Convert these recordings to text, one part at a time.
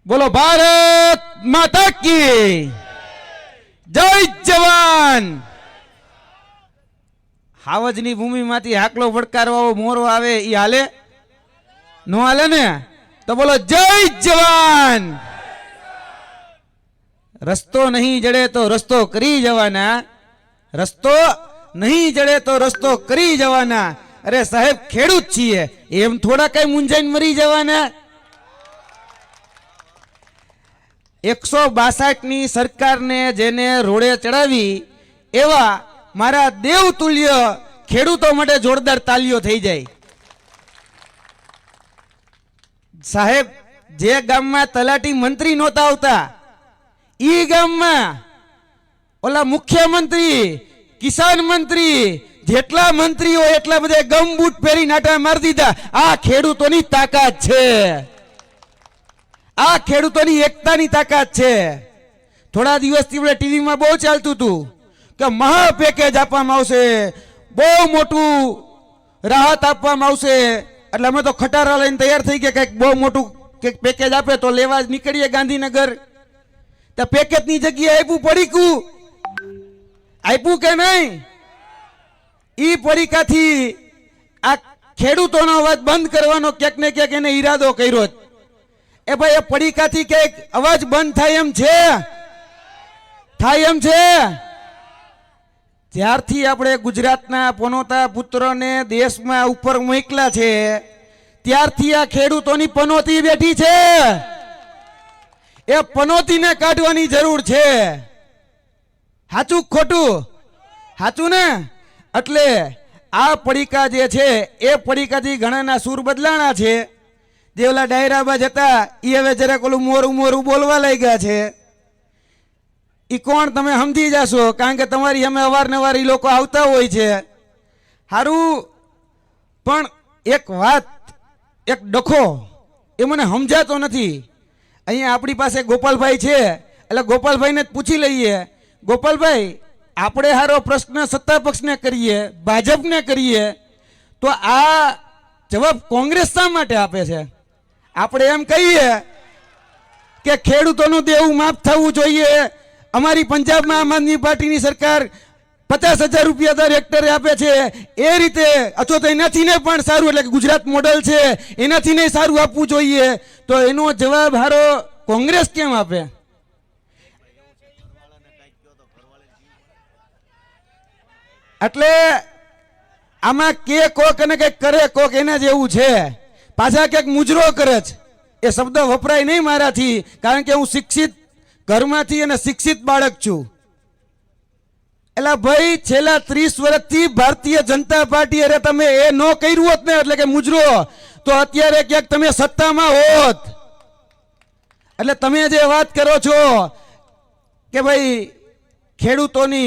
बोलो भारत माता की जय जवान। हावजनी भूमि माथी हाकलो फटकारवा मोरो आवे ई हाले नो हाले ने? तो बोलो जय जवान। रस्तो नहीं जड़े तो रस्तो करी जवाना, रस्तो नहीं जड़े तो रस्तो करी जवाना। अरे साहेब खेडूत छीए एम थोड़ा कई मुंजाईन मरी जवाना। 162 ની સરકારને જેને રોડે ચડાવી એવા મારા દેવતુલ્ય ખેડૂતો માટે જોરદાર તાલીઓ થઈ જાય। સાહેબ જે ગામમાં તલાટી મંત્રી નહોતા આવતા ઈ ગામમાં ઓલા મુખ્યમંત્રી કિસાન મંત્રી જેટલા મંત્રીઓ એટલા બધા ગમબૂટ પહેરી નાટા મારી દીધા। આ ખેડૂતોની તાકાત છે, આ ખેડૂતોની એકતાની તાકાત છે। થોડા દિવસથી આપણે ટીવીમાં બહુ ચાલતું હતું કે મહા પેકેજ આપવામાં આવશે, બહુ મોટું રાહત આપવામાં આવશે। એટલે અમે તો ખટારા લઈને તૈયાર થઈ ગયા કંઈક બહુ મોટું કંઈક પેકેજ આપે તો લેવા નીકળીએ ગાંધીનગર। તો પેકેજની જગ્યાએ આપ્યું પડીકું, આપ્યું કે નહીં? ઈ પડીકાથી આ ખેડૂતોનો અવાજ બંધ કરવાનો ક્યાંક ને ક્યાંક એને ઈરાદો કર્યો। ए भाई ए पड़ीकाथी के अवाज बंद थाय एम छे? थाय एम छे? ज्यारथी आपणे गुजरातना पनोता पुत्रोने देशमां उपर मोकल्या छे त्यारथी आ खेडूतोनी पनोती बेठी छे। ए पनोतीने काढवानी जरूर छे। हाचું ખોટું? हाचું ने? એટલે આ પડીકા જે છે એ પડીકાથી ઘણાના સૂર બદલાણા છે। देवला डायरा में जता ई हवे जरा कोलू मोरू मोरू बोलवा लई गया छे। ई कोण तमे समझी जाशो कारण के तमारी हमें अवारनवार ई लोको आवता होय छे। हारू पण एक वात एक डखो ए मने समजातो नथी। अहींया आपणी पासे गोपालभाई छे એટલે गोपालभाई ने पूछी लईए, गोपालभाई आपणे हारो प्रश्न सत्ता पक्षने करीए, भाजपने करीए तो आ जवाब कांग्रेस शा माटे आपे छे? આપણે એમ કહીએ કે ખેડૂતોનું દેવું માફ થવું જોઈએ। અમારી પંજાબમાં આમ આદમી પાર્ટીની સરકાર 50,000 રૂપિયા દર હેક્ટરે આપે છે એ રીતે અથવા તો એનાથી ને પણ સારું એટલે કે ગુજરાત મોડલ છે એનાથી ને સારું આપવું જોઈએ। તો એનો જવાબ હારો કોંગ્રેસ કેમ આપે? એટલે આમાં કે કોક અને કંઈક કરે કોક એના જેવું છે। पाछा क्या मुजरो करे ए शब्द वपराय नहीं मारा थी कारण के हूँ शिक्षित घर में शिक्षित बाळक छू। एला भाई छेला 30 वर्षथी भारतीय जनता पार्टी अरे तमे ए नो कर्युं होत ने एटले के मुजरो तो अत्यारे क्यांक तमे सत्तामां होत। एटले तमे जे वात करो छो के भाई खेडूतोनी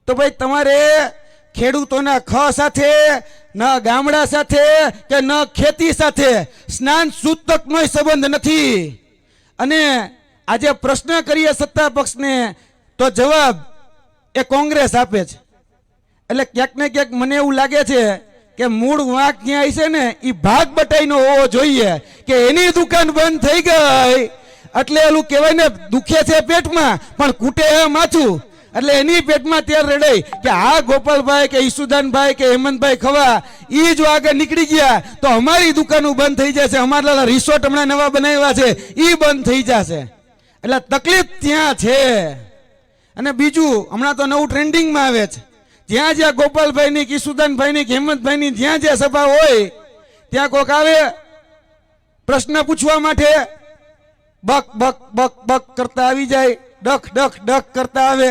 तो भाई तमारे खेडूतोना ख साथे न गामड़ा साथे के न खेती साथे स्नान सूतकमय संबंध नथी। अने आजे प्रश्न करीए सत्ता पक्ष ने तो जवाब ए कांग्रेस आपे छे। એટલે ક્યાંક ને ક્યાંક મને એવું લાગે છે કે મૂળ વાંક ક્યાં છે ને ઈ ભાગ બટાઈનો હોવો જોઈએ કે એની દુકાન બંધ થઈ ગઈ એટલે એલું કહેવાય ને દુખે છે પેટમાં પણ કૂટે હે માથું। એટલે એની પેટમાં ત્યાર રડાય કે આ ગોપાલભાઈ કે ઈસુદાનભાઈ કે હેમંતભાઈ ખવા ઈ જો આગળ નીકળી ગયા તો અમારી દુકાનો બંધ થઈ જશે, અમારા રિસોર્ટ હમણાં નવા બનાવ્યા છે ઈ બંધ થઈ જશે। એટલે તકલીફ ત્યાં છે। અને બીજું હમણાં તો નવું ટ્રેન્ડિંગમાં આવે છે જ્યાં જ્યાં ગોપાલભાઈની કે ઈસુદાનભાઈની કે હેમંતભાઈની જ્યાં જ્યાં સભા હોય ત્યાં કોક આવે પ્રશ્ન પૂછવા માટે બક બક બક બક કરતા આવી જાય, ડખ ડખ ડખ કરતા આવે।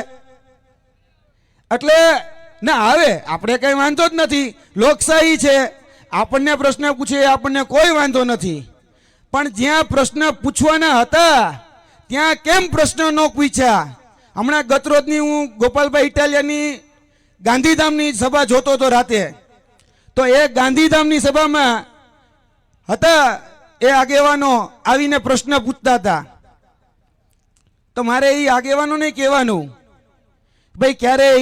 એટલે ના આવે આપણે કઈ વાંધો જ નથી, લોકશાહી છે, આપણને પ્રશ્ન પૂછે આપણને કોઈ વાંધો નથી। પણ જ્યાં પ્રશ્ન પૂછવાના હતા ત્યાં કેમ પ્રશ્ન ન પૂછ્યા? હમણાં ગતરોજની હું ગોપાલભાઈ ઇટાલિયાની ગાંધીધામની સભા જોતો હતો રાતે તો એ ગાંધીધામની સભામાં હતા એ આગેવાનો આવીને પ્રશ્ન પૂછતા હતા તો મારે એ આગેવાનો ને કહેવાનું ભાઈ ક્યારેય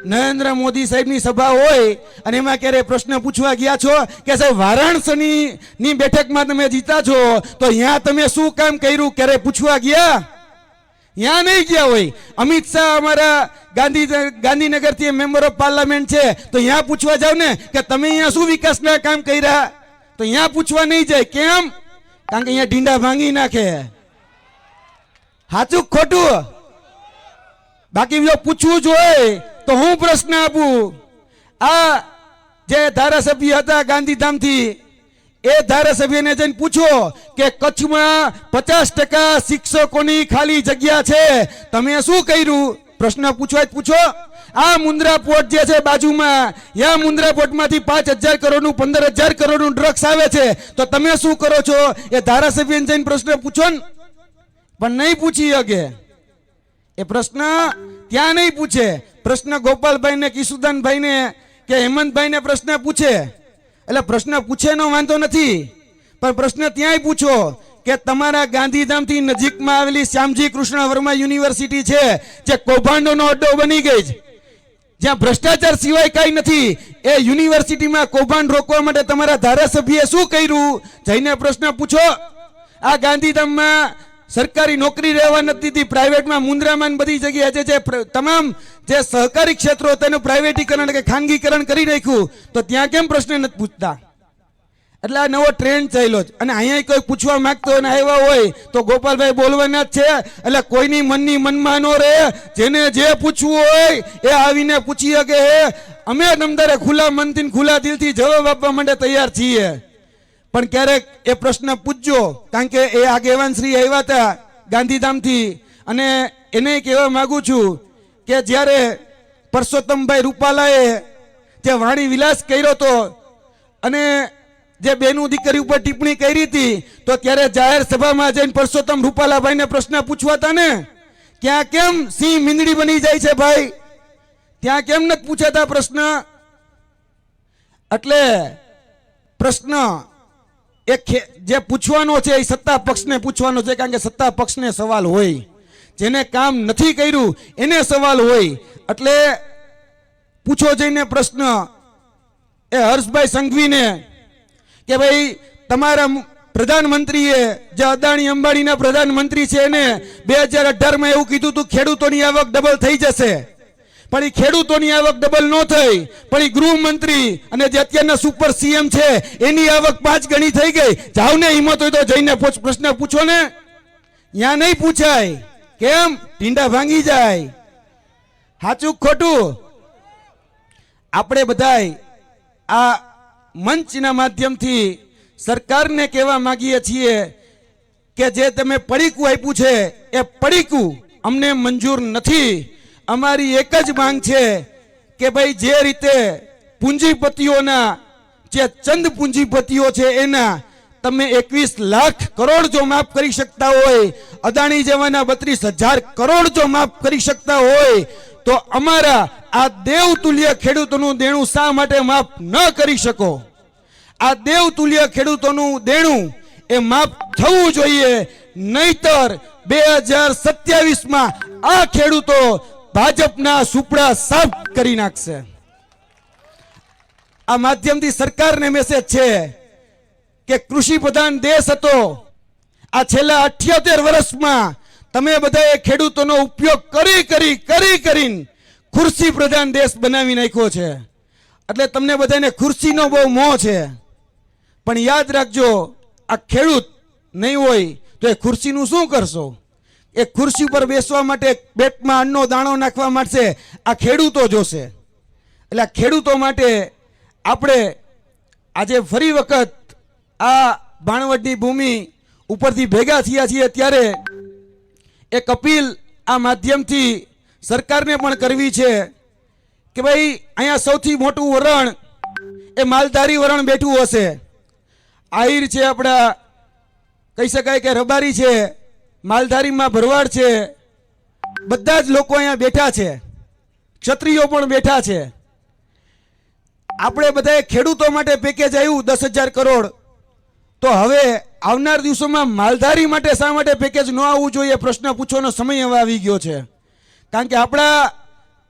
નરેન્દ્ર મોદી સાહેબની સભા હોય અને એમાં ક્યારે પ્રશ્ન પૂછવા ગયા છો કે સાહેબ વારાણસીની બેઠકમાં તમે જીતા છો તો અહીંયા તમે શું કામ કર્યું ક્યારે પૂછવા ગયા? ત્યાં નહીં ગયા હોય. અમિત શાહ અમારા ગાંધીનગરથી મેમ્બર ઓફ પાર્લામેન્ટ છે તો ત્યાં પૂછવા જાવ ને કે તમે અહીંયા શું વિકાસના કામ કર્યા, તો અહીંયા પૂછવા નહીં જાય. કેમ? કારણ કે અહીંયા ઢીંડા ભાંગી નાખે. સાચું ખોટું? બાકી જો પૂછવું જોઈએ તો હું પ્રશ્ન આપું. આ જે ધારાસભ્ય હતા ગાંધીધામથી એ ધારાસભ્યને જઈને પૂછો કે કચ્છમાં 50% શિક્ષકોની ખાલી જગ્યા છે, તમે શું કર્યું? પ્રશ્ન પૂછવા જ પૂછો. આ મુન્દ્રા પોર્ટ જે છે બાજુમાં, યા મુન્દ્રા પોર્ટમાંથી 5,000 કરોડનું 15,000 કરોડનું ડ્રગ્સ આવે છે, તો તમે શું કરો છો? એ ધારાસભ્યને જઈને પ્રશ્ન પૂછો ને. પણ નહીં પૂછી શકે. એ પ્રશ્ન ત્યાં નહીં પૂછે. પ્રશ્ન ગોપાલભાઈને, કિશુદાનભાઈને કે હેમંતભાઈને પ્રશ્ન પૂછે. એટલે પ્રશ્ન પૂછેનો વાંધો નથી, પણ પ્રશ્ન ત્યાંય પૂછો કે તમારા ગાંધીધામથી નજીકમાં આવેલી શ્યામજી કૃષ્ણ વર્મા યુનિવર્સિટી છે જે કૌભાંડોનો અડ્ડો બની ગઈ છે, જ્યાં ભ્રષ્ટાચાર સિવાય કઈ નથી, એ યુનિવર્સિટીમાં કૌભાંડ રોકવા માટે તમારા ધારાસભ્યએ શું કર્યું? જઈને પ્રશ્ન પૂછો. આ ગાંધીધામમાં સરકારી નોકરી રહેવા નથી દીધી, પ્રાઇવેટમાં મુન્દ્રામાં બધી જગ્યાએ જે તમામ જે સહકારી ક્ષેત્રો તેનું પ્રાઇવેટીકરણ કે ખાનગીકરણ કરી નાખ્યું, તો ત્યાં કેમ પ્રશ્ન નથી પૂછતા? એટલે આ નવો ટ્રેન્ડ ચાલ્યો છે. અને અહીંયા કોઈ પૂછવા માંગતો અને આવ્યા હોય તો ગોપાલભાઈ બોલવાના જ છે. એટલે કોઈની મનની મનમાં ન રહે. જેને જે પૂછવું હોય એ આવીને પૂછી શકે. અમે તમતારે ખુલ્લા મનથી ખુલ્લા દિલથી જવાબ આપવા માટે તૈયાર છીએ. પણ ક્યારેક એ પ્રશ્ન પૂછજો, કારણ કે એ આગેવાન શ્રી આવ્યા હતા ગાંધીધામથી, અને એને કહેવા માંગુ છું કે જ્યારે પરસોત્તમભાઈ રૂપાલાએ જે વાણી વિલાસ કર્યો હતો અને જે બેનું દીકરી ઉપર ટિપ્પણી કરી હતી, તો ત્યારે જાહેર સભામાં જઈને પરસોત્તમ રૂપાલાભાઈને પ્રશ્ન પૂછવા હતા ને, ક્યાં કેમ સિંહ મીંદડી બની જાય છે ભાઈ? ત્યાં કેમ નથી પૂછાતા પ્રશ્ન? એટલે પ્રશ્ન જે પૂછવાનો છે એ સત્તા પક્ષને પૂછવાનો છે, કારણ કે સત્તા પક્ષને સવાલ હોય, જેને કામ નથી કર્યું એને સવાલ હોય. એટલે પૂછો જઈને પ્રશ્ન એ હર્ષભાઈ સંઘવીને કે ભાઈ તમારા પ્રધાનમંત્રીએ જે અદાણી અંબાણીના પ્રધાનમંત્રી છે એને 2018માં એવું કીધું હતું ખેડૂતોની આવક ડબલ થઈ જશે, પણ એ ખેડૂતોની આવક ડબલ ન થઈ, પણ એ ગૃહમંત્રી અને જે અત્યારના સુપર સીએમ છે એની આવક 5 ગણી થઈ ગઈ. જાવ ને, હિંમત હોય તો જઈને પ્રશ્ન પૂછો ને. ત્યાં નહીં પૂછાય. કેમ? ઢીંડા ભાંગી જાય. સાચું ખોટું? આપણે બધાય આ મંચના માધ્યમથી સરકારને કહેવા માંગીએ છીએ કે જે તમે પડીકું આપ્યું છે એ પડીકું અમને મંજૂર નથી. અમારી એક જ માંગ છે કે ભાઈ જે રીતે પૂંજીપતિઓના જે ચંદ પૂંજીપતિઓ છે એના તમે 21 લાખ કરોડ જો માફ કરી શકતા હોય, અદાણી જેવાના 32,000 કરોડ જો માફ કરી શકતા હોય, તો અમારા આ દેવતુલ્ય ખેડૂતોનું દેણું શા માટે માફ ન કરી શકો? આ દેવતુલ્ય ખેડૂતોનું દેણું એ માફ થવું જોઈએ, નહીતર 2027માં આ ખેડૂતો ભાજપના સુપડા સાફ કરી નાખશે. આ માધ્યમથી સરકારને મેસેજ છે કે કૃષિ પ્રધાન દેશ હતો, આ છેલ્લા 78 વર્ષમાં તમે બધાએ ખેડૂતોનો ઉપયોગ કરીને ખુરશી પ્રધાન દેશ બનાવી નાખ્યો છે. એટલે તમને બધાને ખુરશીનો બહુ મોહ છે, પણ યાદ રાખજો આ ખેડૂત નહીં હોય તો એ ખુરશીનું શું કરશો? એ ખુરશી પર બેસવા માટે પેટમાં અન્નનો દાણો નાખવા માટે આ ખેડૂતો જોશે. એટલે આ ખેડૂતો માટે આપણે આજે ફરી વખત આ ભાણવડની ભૂમિ ઉપરથી ભેગા થયા છીએ, ત્યારે એક અપીલ આ માધ્યમથી સરકારને પણ કરવી છે કે ભાઈ અહીંયા સૌથી મોટું વરણ એ માલધારી વરણ બેઠું હશે. આહિર છે, આપણા કહી શકાય કે રબારી છે, માલધારીમાં ભરવાડ છે, બધા જ લોકો અહીંયા બેઠા છે, ક્ષત્રિયો પણ બેઠા છે. આપણે બધાએ ખેડૂતો માટે પેકેજ આવ્યું 10,000 કરોડ, તો હવે આવનાર દિવસોમાં માલધારી માટે શા માટે પેકેજ ન આવવું જોઈએ? પ્રશ્ન પૂછવાનો સમય હવે આવી ગયો છે. કારણ કે આપણા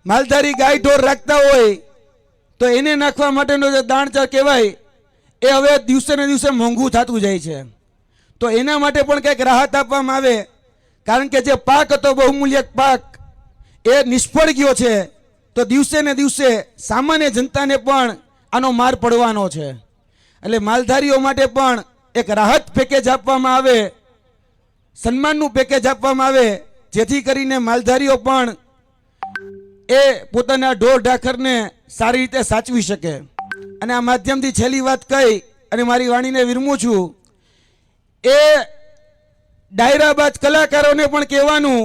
માલધારી ગાય ઢોર રાખતા હોય તો એને નાખવા માટેનો જે દાણચા કહેવાય એ હવે દિવસે ને દિવસે મોંઘું થતું જાય છે. તો એના માટે પણ કંઈક રાહત આપવામાં આવે, કારણ કે જે પાક હતો બહુમૂલ્યક પાક એ નિષ્ફળ ગયો છે. તો દિવસે ને દિવસે સામાન્ય જનતાને પણ આનો માર પડવાનો છે. એટલે માલધારીઓ માટે પણ એક રાહત પેકેજ આપવામાં આવે, સન્માનનું પેકેજ આપવામાં આવે, જેથી કરીને માલધારીઓ પણ એ પોતાના ઢોર ઢાખરને સારી રીતે સાચવી શકે. અને આ માધ્યમથી છેલ્લી વાત કહી અને મારી વાણીને વિરમું છું. એ ડાયરાબાજ કલાકારોને પણ કહેવાનું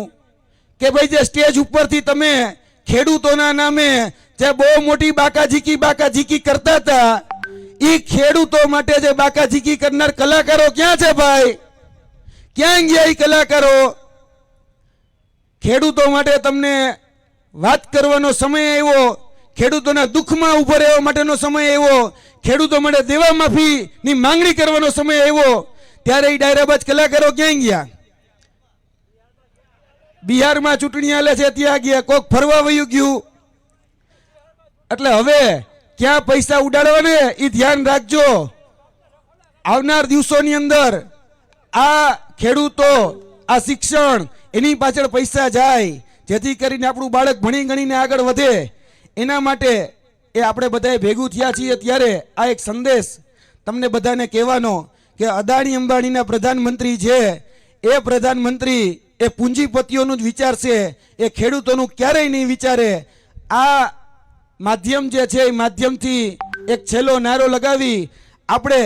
કે ભાઈ જે સ્ટેજ ઉપરથી તમે ખેડૂતોના નામે જે બહુ મોટી બાકાઝીકી કરતા હતા, એ ખેડૂતો માટે જે બાકાઝીકી કરનાર કલાકારો ક્યાં છે ભાઈ? ક્યાં ગયા એ કલાકારો? ખેડૂતો માટે તમને વાત કરવાનો સમય આવ્યો, ખેડૂતોના દુઃખમાં ઉભો રહેવા માટેનો સમય આવ્યો, ખેડૂતો માટે દેવા માફીની માંગણી કરવાનો સમય આવ્યો, ત્યારે એ ડાયરાબાજ કલાકારો ક્યાં ગયા? બિહારમાં ચૂંટણી હાલે છે ત્યાં ગયા, કોક ફરવા વયું ગયું. એટલે હવે ક્યાં પૈસા ઉડાડવાને એ ધ્યાન રાખજો. આવનાર દિવસોની અંદર આ ખેડૂતો, આ શિક્ષણ, એની પાછળ પૈસા જાય, જેથી કરીને આપણું બાળક ભણી ગણીને આગળ વધે. એના માટે એ આપણે બધાએ ભેગું થયા છીએ. ત્યારે આ એક સંદેશ તમને બધાને કહેવાનો કે અદાણી અંબાણીના પ્રધાનમંત્રી છે, એ પ્રધાનમંત્રી એ પૂંજીપતિઓનું જ વિચારશે, એ ખેડૂતોનું ક્યારેય નહીં વિચારે. આ માધ્યમ જે છે એ માધ્યમથી એક છેલ્લો નારો લગાવી આપણે